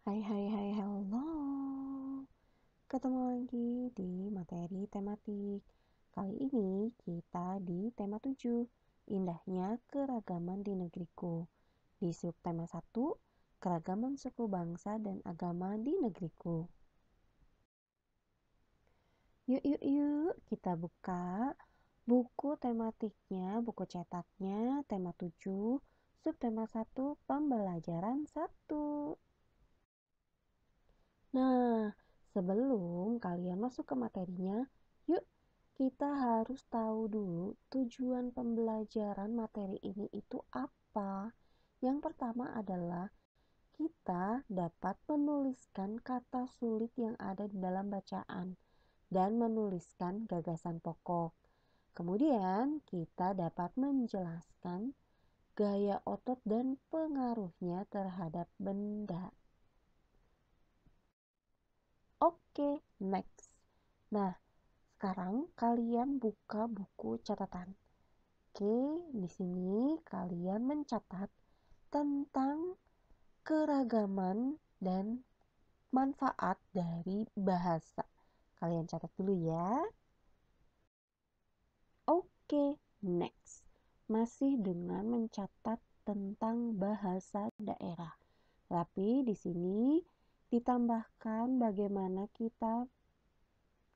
Hai hai hai hello. Ketemu lagi di materi tematik. Kali ini kita di tema 7, indahnya keragaman di negeriku. Di subtema 1, keragaman suku bangsa dan agama di negeriku. Yuk kita buka buku tematiknya, buku cetaknya, tema 7, subtema 1, pembelajaran 1. Nah, sebelum kalian masuk ke materinya, yuk kita harus tahu dulu tujuan pembelajaran materi ini itu apa. Yang pertama adalah kita dapat menuliskan kata sulit yang ada di dalam bacaan dan menuliskan gagasan pokok. Kemudian kita dapat menjelaskan gaya otot dan pengaruhnya terhadap benda. Oke, next. Nah, sekarang kalian buka buku catatan. Oke, di sini kalian mencatat tentang keragaman dan manfaat dari bahasa. Kalian catat dulu ya. Oke, next. Masih dengan mencatat tentang bahasa daerah. Tapi di sini ditambahkan bagaimana kita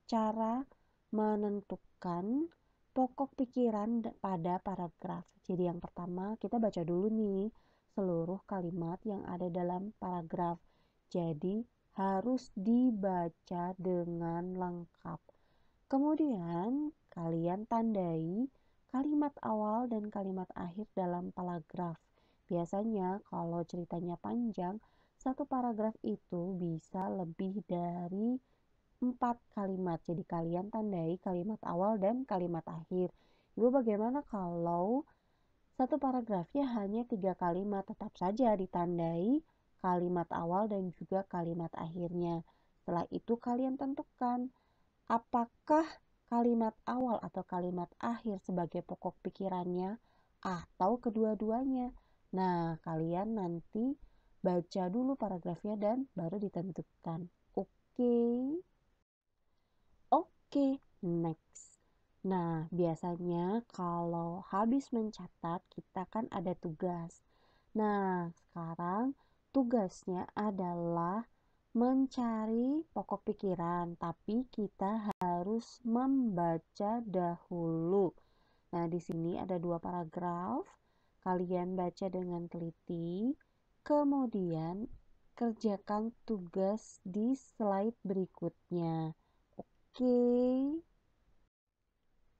cara menentukan pokok pikiran pada paragraf. Jadi yang pertama kita baca dulu nih seluruh kalimat yang ada dalam paragraf. Jadi harus dibaca dengan lengkap. Kemudian kalian tandai kalimat awal dan kalimat akhir dalam paragraf. Biasanya kalau ceritanya panjang, satu paragraf itu bisa lebih dari 4 kalimat. Jadi kalian tandai kalimat awal dan kalimat akhir. Ibu bagaimana kalau satu paragrafnya hanya 3 kalimat? Tetap saja ditandai kalimat awal dan juga kalimat akhirnya. Setelah itu kalian tentukan apakah kalimat awal atau kalimat akhir sebagai pokok pikirannya atau kedua-duanya. Nah, kalian nanti baca dulu paragrafnya dan baru ditentukan. Oke. Oke, next. Nah, biasanya kalau habis mencatat, kita kan ada tugas. Nah, sekarang tugasnya adalah mencari pokok pikiran, tapi kita harus membaca dahulu. Nah, di sini ada 2 paragraf. Kalian baca dengan teliti, kemudian kerjakan tugas di slide berikutnya.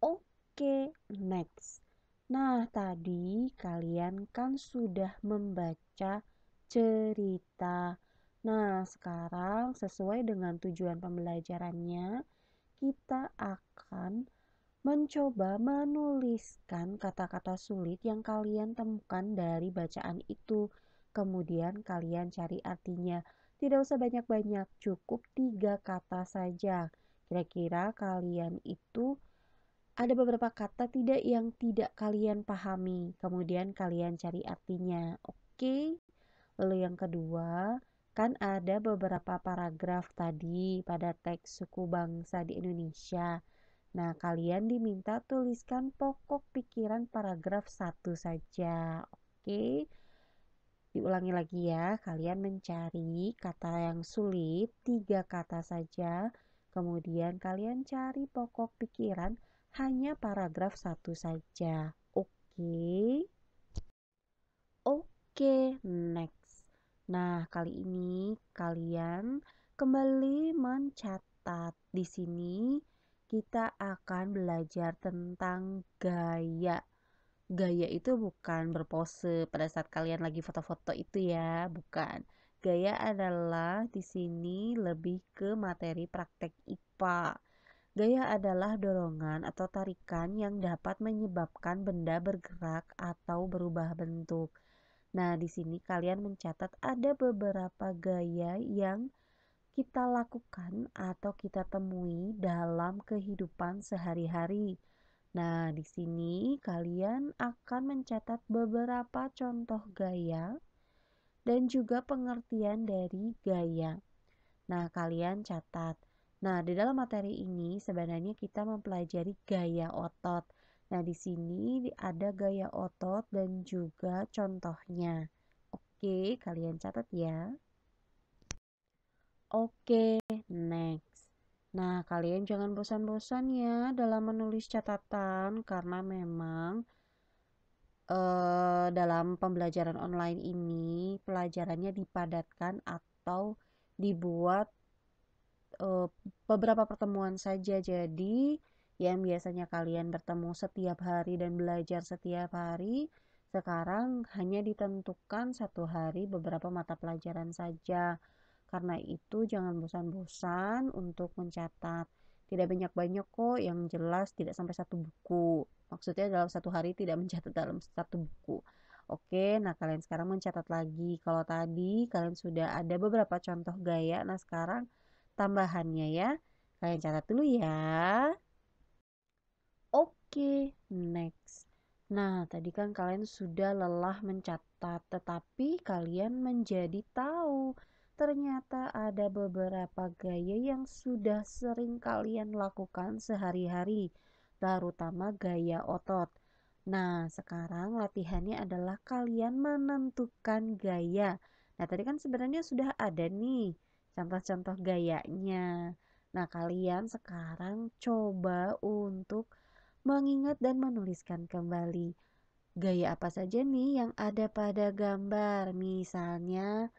Oke, next. Nah, tadi kalian kan sudah membaca cerita. Nah, sekarang sesuai dengan tujuan pembelajarannya, kita akan mencoba menuliskan kata-kata sulit yang kalian temukan dari bacaan itu. Kemudian kalian cari artinya. Tidak usah banyak-banyak, cukup 3 kata saja. Kira-kira kalian itu ada beberapa kata tidak yang tidak kalian pahami. Kemudian kalian cari artinya. Oke. Lalu yang kedua, kan ada beberapa paragraf tadi pada teks suku bangsa di Indonesia. Nah, kalian diminta tuliskan pokok pikiran paragraf 1 saja. Oke. Diulangi lagi ya, kalian mencari kata yang sulit, 3 kata saja. Kemudian kalian cari pokok pikiran hanya paragraf 1 saja. Oke. Oke, next. Nah, kali ini kalian kembali mencatat. Di sini kita akan belajar tentang gaya. Gaya itu bukan berpose pada saat kalian lagi foto-foto itu ya, bukan. Gaya adalah di sini lebih ke materi praktek IPA. Gaya adalah dorongan atau tarikan yang dapat menyebabkan benda bergerak atau berubah bentuk. Nah, di sini kalian mencatat ada beberapa gaya yang kita lakukan atau kita temui dalam kehidupan sehari-hari. Nah, di sini kalian akan mencatat beberapa contoh gaya dan juga pengertian dari gaya. Nah, kalian catat. Nah, di dalam materi ini sebenarnya kita mempelajari gaya otot. Nah, di sini ada gaya otot dan juga contohnya. Oke, kalian catat ya. Oke, next. Nah, kalian jangan bosan-bosan ya dalam menulis catatan karena memang dalam pembelajaran online ini pelajarannya dipadatkan atau dibuat beberapa pertemuan saja. Jadi, yang biasanya kalian bertemu setiap hari dan belajar setiap hari, sekarang hanya ditentukan satu hari beberapa mata pelajaran saja. Karena itu, jangan bosan-bosan untuk mencatat. Tidak banyak-banyak kok, yang jelas tidak sampai satu buku. Maksudnya dalam satu hari tidak mencatat dalam satu buku. Oke, nah kalian sekarang mencatat lagi. Kalau tadi kalian sudah ada beberapa contoh gaya, nah sekarang tambahannya ya. Kalian catat dulu ya. Oke, next. Nah, tadi kan kalian sudah lelah mencatat, tetapi kalian menjadi tahu ternyata ada beberapa gaya yang sudah sering kalian lakukan sehari-hari, terutama gaya otot. Nah, sekarang latihannya adalah kalian menentukan gaya. Nah, tadi kan sebenarnya sudah ada nih contoh-contoh gayanya. Nah, kalian sekarang coba untuk mengingat dan menuliskan kembali gaya apa saja nih yang ada pada gambar. Misalnya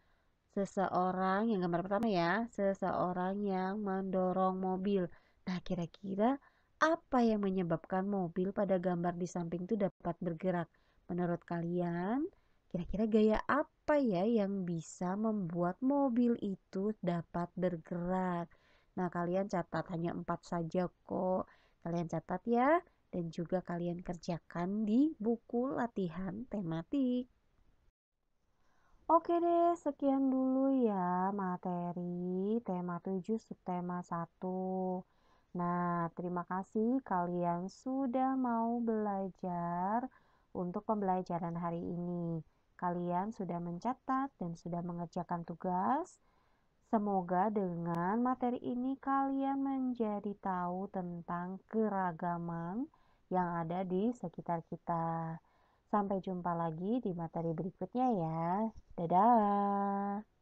seseorang, yang gambar pertama ya, seseorang yang mendorong mobil. Nah, kira-kira apa yang menyebabkan mobil pada gambar di samping itu dapat bergerak? Menurut kalian, kira-kira gaya apa ya yang bisa membuat mobil itu dapat bergerak? Nah, kalian catat hanya 4 saja kok. Kalian catat ya, dan juga kalian kerjakan di buku latihan tematik. Oke deh, sekian dulu ya materi tema 7 subtema 1. Nah, terima kasih kalian sudah mau belajar untuk pembelajaran hari ini. Kalian sudah mencatat dan sudah mengerjakan tugas. Semoga dengan materi ini kalian menjadi tahu tentang keragaman yang ada di sekitar kita. Sampai jumpa lagi di materi berikutnya ya. Dadah.